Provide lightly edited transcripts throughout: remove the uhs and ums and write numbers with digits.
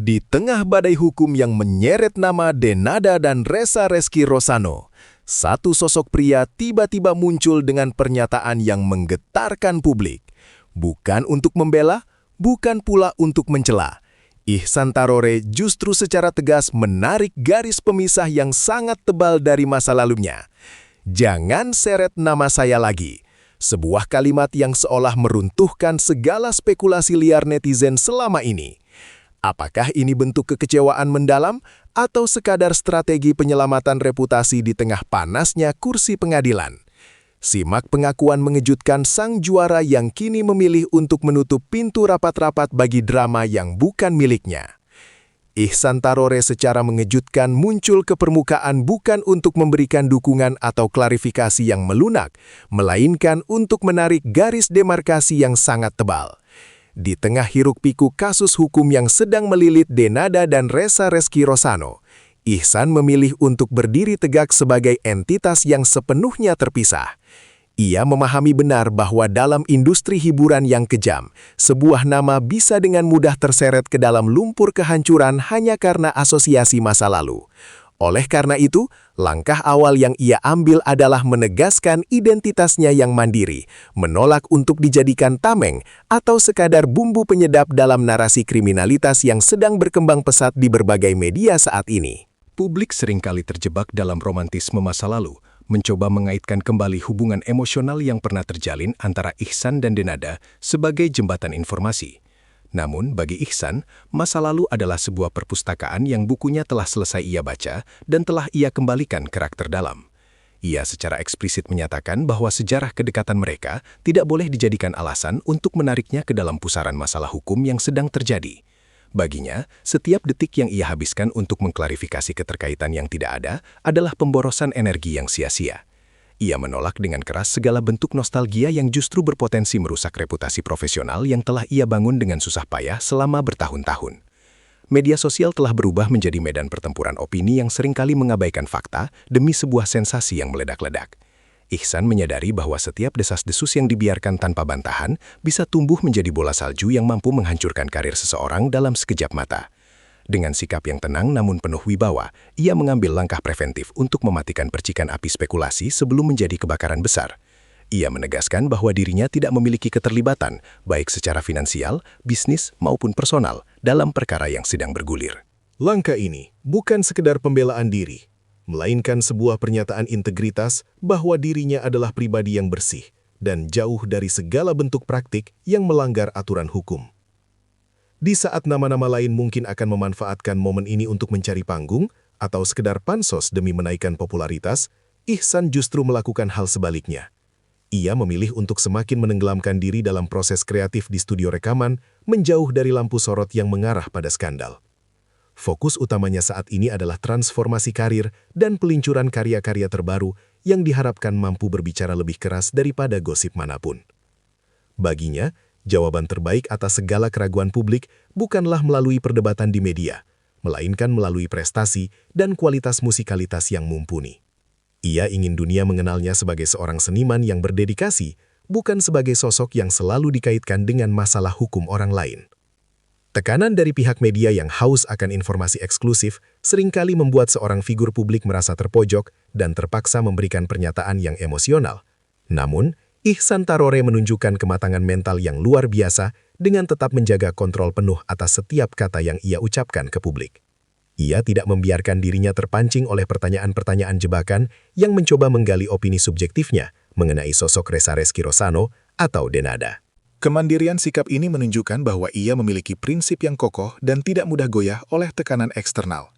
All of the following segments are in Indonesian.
Di tengah badai hukum yang menyeret nama Denada dan Ressa Reski Rosano, satu sosok pria tiba-tiba muncul dengan pernyataan yang menggetarkan publik. Bukan untuk membela, bukan pula untuk mencela. Ihsan Tarore justru secara tegas menarik garis pemisah yang sangat tebal dari masa lalunya. Jangan seret nama saya lagi. Sebuah kalimat yang seolah meruntuhkan segala spekulasi liar netizen selama ini. Apakah ini bentuk kekecewaan mendalam atau sekadar strategi penyelamatan reputasi di tengah panasnya kursi pengadilan? Simak pengakuan mengejutkan sang juara yang kini memilih untuk menutup pintu rapat-rapat bagi drama yang bukan miliknya. Ihsan Tarore secara mengejutkan muncul ke permukaan bukan untuk memberikan dukungan atau klarifikasi yang melunak, melainkan untuk menarik garis demarkasi yang sangat tebal. Di tengah hiruk-pikuk kasus hukum yang sedang melilit Denada dan Ressa Reski Rosano, Ihsan memilih untuk berdiri tegak sebagai entitas yang sepenuhnya terpisah. Ia memahami benar bahwa dalam industri hiburan yang kejam, sebuah nama bisa dengan mudah terseret ke dalam lumpur kehancuran hanya karena asosiasi masa lalu. Oleh karena itu, langkah awal yang ia ambil adalah menegaskan identitasnya yang mandiri, menolak untuk dijadikan tameng atau sekadar bumbu penyedap dalam narasi kriminalitas yang sedang berkembang pesat di berbagai media saat ini. Publik seringkali terjebak dalam romantisme masa lalu, mencoba mengaitkan kembali hubungan emosional yang pernah terjalin antara Ihsan dan Denada sebagai jembatan informasi. Namun, bagi Ihsan, masa lalu adalah sebuah perpustakaan yang bukunya telah selesai ia baca dan telah ia kembalikan karakter dalam. Ia secara eksplisit menyatakan bahwa sejarah kedekatan mereka tidak boleh dijadikan alasan untuk menariknya ke dalam pusaran masalah hukum yang sedang terjadi. Baginya, setiap detik yang ia habiskan untuk mengklarifikasi keterkaitan yang tidak ada adalah pemborosan energi yang sia-sia. Ia menolak dengan keras segala bentuk nostalgia yang justru berpotensi merusak reputasi profesional yang telah ia bangun dengan susah payah selama bertahun-tahun. Media sosial telah berubah menjadi medan pertempuran opini yang seringkali mengabaikan fakta demi sebuah sensasi yang meledak-ledak. Ihsan menyadari bahwa setiap desas-desus yang dibiarkan tanpa bantahan bisa tumbuh menjadi bola salju yang mampu menghancurkan karir seseorang dalam sekejap mata. Dengan sikap yang tenang namun penuh wibawa, ia mengambil langkah preventif untuk mematikan percikan api spekulasi sebelum menjadi kebakaran besar. Ia menegaskan bahwa dirinya tidak memiliki keterlibatan, baik secara finansial, bisnis, maupun personal, dalam perkara yang sedang bergulir. Langkah ini bukan sekedar pembelaan diri, melainkan sebuah pernyataan integritas bahwa dirinya adalah pribadi yang bersih dan jauh dari segala bentuk praktik yang melanggar aturan hukum. Di saat nama-nama lain mungkin akan memanfaatkan momen ini untuk mencari panggung atau sekedar pansos demi menaikkan popularitas, Ihsan justru melakukan hal sebaliknya. Ia memilih untuk semakin menenggelamkan diri dalam proses kreatif di studio rekaman, menjauh dari lampu sorot yang mengarah pada skandal. Fokus utamanya saat ini adalah transformasi karir dan peluncuran karya-karya terbaru yang diharapkan mampu berbicara lebih keras daripada gosip manapun. Baginya, jawaban terbaik atas segala keraguan publik bukanlah melalui perdebatan di media, melainkan melalui prestasi dan kualitas musikalitas yang mumpuni. Ia ingin dunia mengenalnya sebagai seorang seniman yang berdedikasi, bukan sebagai sosok yang selalu dikaitkan dengan masalah hukum orang lain. Tekanan dari pihak media yang haus akan informasi eksklusif seringkali membuat seorang figur publik merasa terpojok dan terpaksa memberikan pernyataan yang emosional. Namun, Ihsan Tarore menunjukkan kematangan mental yang luar biasa dengan tetap menjaga kontrol penuh atas setiap kata yang ia ucapkan ke publik. Ia tidak membiarkan dirinya terpancing oleh pertanyaan-pertanyaan jebakan yang mencoba menggali opini subjektifnya mengenai sosok Ressa Reski Rosano atau Denada. Kemandirian sikap ini menunjukkan bahwa ia memiliki prinsip yang kokoh dan tidak mudah goyah oleh tekanan eksternal.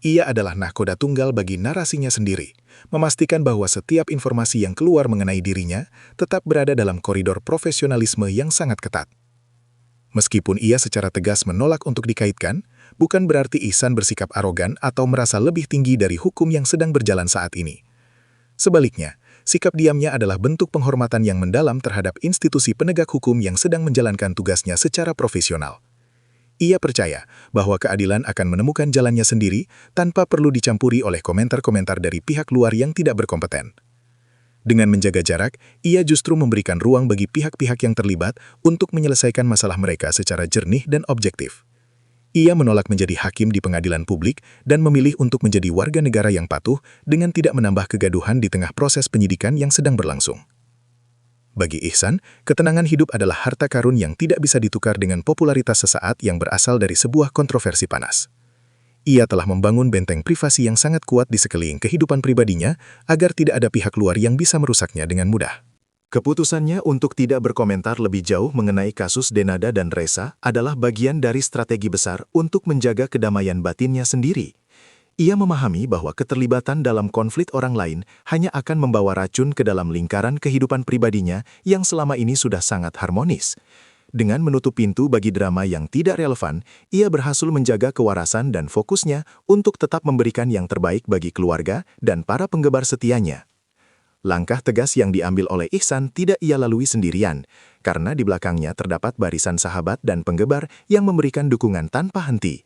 Ia adalah nahkoda tunggal bagi narasinya sendiri, memastikan bahwa setiap informasi yang keluar mengenai dirinya tetap berada dalam koridor profesionalisme yang sangat ketat. Meskipun ia secara tegas menolak untuk dikaitkan, bukan berarti Ihsan bersikap arogan atau merasa lebih tinggi dari hukum yang sedang berjalan saat ini. Sebaliknya, sikap diamnya adalah bentuk penghormatan yang mendalam terhadap institusi penegak hukum yang sedang menjalankan tugasnya secara profesional. Ia percaya bahwa keadilan akan menemukan jalannya sendiri tanpa perlu dicampuri oleh komentar-komentar dari pihak luar yang tidak berkompeten. Dengan menjaga jarak, ia justru memberikan ruang bagi pihak-pihak yang terlibat untuk menyelesaikan masalah mereka secara jernih dan objektif. Ia menolak menjadi hakim di pengadilan publik dan memilih untuk menjadi warga negara yang patuh dengan tidak menambah kegaduhan di tengah proses penyidikan yang sedang berlangsung. Bagi Ihsan, ketenangan hidup adalah harta karun yang tidak bisa ditukar dengan popularitas sesaat yang berasal dari sebuah kontroversi panas. Ia telah membangun benteng privasi yang sangat kuat di sekeliling kehidupan pribadinya agar tidak ada pihak luar yang bisa merusaknya dengan mudah. Keputusannya untuk tidak berkomentar lebih jauh mengenai kasus Denada dan Resa adalah bagian dari strategi besar untuk menjaga kedamaian batinnya sendiri. Ia memahami bahwa keterlibatan dalam konflik orang lain hanya akan membawa racun ke dalam lingkaran kehidupan pribadinya yang selama ini sudah sangat harmonis. Dengan menutup pintu bagi drama yang tidak relevan, ia berhasil menjaga kewarasan dan fokusnya untuk tetap memberikan yang terbaik bagi keluarga dan para penggemar setianya. Langkah tegas yang diambil oleh Ihsan tidak ia lalui sendirian, karena di belakangnya terdapat barisan sahabat dan penggemar yang memberikan dukungan tanpa henti.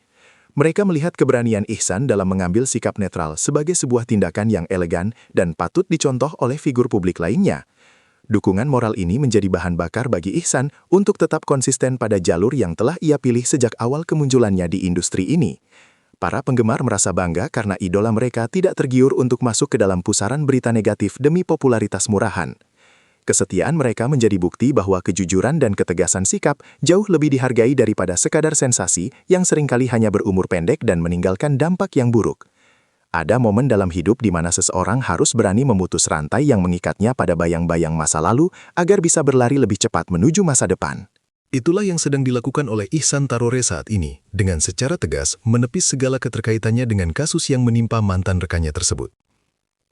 Mereka melihat keberanian Ihsan dalam mengambil sikap netral sebagai sebuah tindakan yang elegan dan patut dicontoh oleh figur publik lainnya. Dukungan moral ini menjadi bahan bakar bagi Ihsan untuk tetap konsisten pada jalur yang telah ia pilih sejak awal kemunculannya di industri ini. Para penggemar merasa bangga karena idola mereka tidak tergiur untuk masuk ke dalam pusaran berita negatif demi popularitas murahan. Kesetiaan mereka menjadi bukti bahwa kejujuran dan ketegasan sikap jauh lebih dihargai daripada sekadar sensasi yang seringkali hanya berumur pendek dan meninggalkan dampak yang buruk. Ada momen dalam hidup di mana seseorang harus berani memutus rantai yang mengikatnya pada bayang-bayang masa lalu agar bisa berlari lebih cepat menuju masa depan. Itulah yang sedang dilakukan oleh Ihsan Tarore saat ini, dengan secara tegas menepis segala keterkaitannya dengan kasus yang menimpa mantan rekannya tersebut.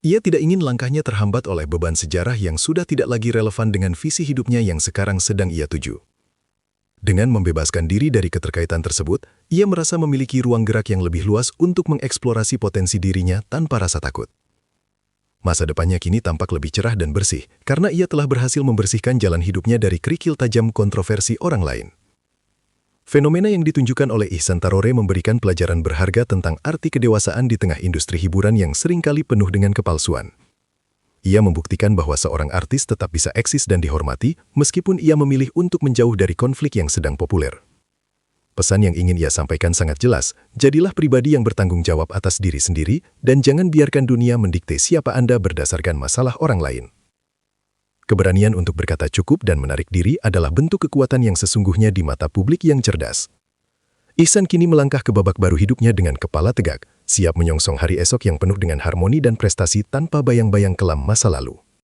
Ia tidak ingin langkahnya terhambat oleh beban sejarah yang sudah tidak lagi relevan dengan visi hidupnya yang sekarang sedang ia tuju. Dengan membebaskan diri dari keterkaitan tersebut, ia merasa memiliki ruang gerak yang lebih luas untuk mengeksplorasi potensi dirinya tanpa rasa takut. Masa depannya kini tampak lebih cerah dan bersih, karena ia telah berhasil membersihkan jalan hidupnya dari kerikil tajam kontroversi orang lain. Fenomena yang ditunjukkan oleh Ihsan Tarore memberikan pelajaran berharga tentang arti kedewasaan di tengah industri hiburan yang seringkali penuh dengan kepalsuan. Ia membuktikan bahwa seorang artis tetap bisa eksis dan dihormati, meskipun ia memilih untuk menjauh dari konflik yang sedang populer. Pesan yang ingin ia sampaikan sangat jelas, jadilah pribadi yang bertanggung jawab atas diri sendiri dan jangan biarkan dunia mendikte siapa Anda berdasarkan masalah orang lain. Keberanian untuk berkata cukup dan menarik diri adalah bentuk kekuatan yang sesungguhnya di mata publik yang cerdas. Ihsan kini melangkah ke babak baru hidupnya dengan kepala tegak, siap menyongsong hari esok yang penuh dengan harmoni dan prestasi tanpa bayang-bayang kelam masa lalu.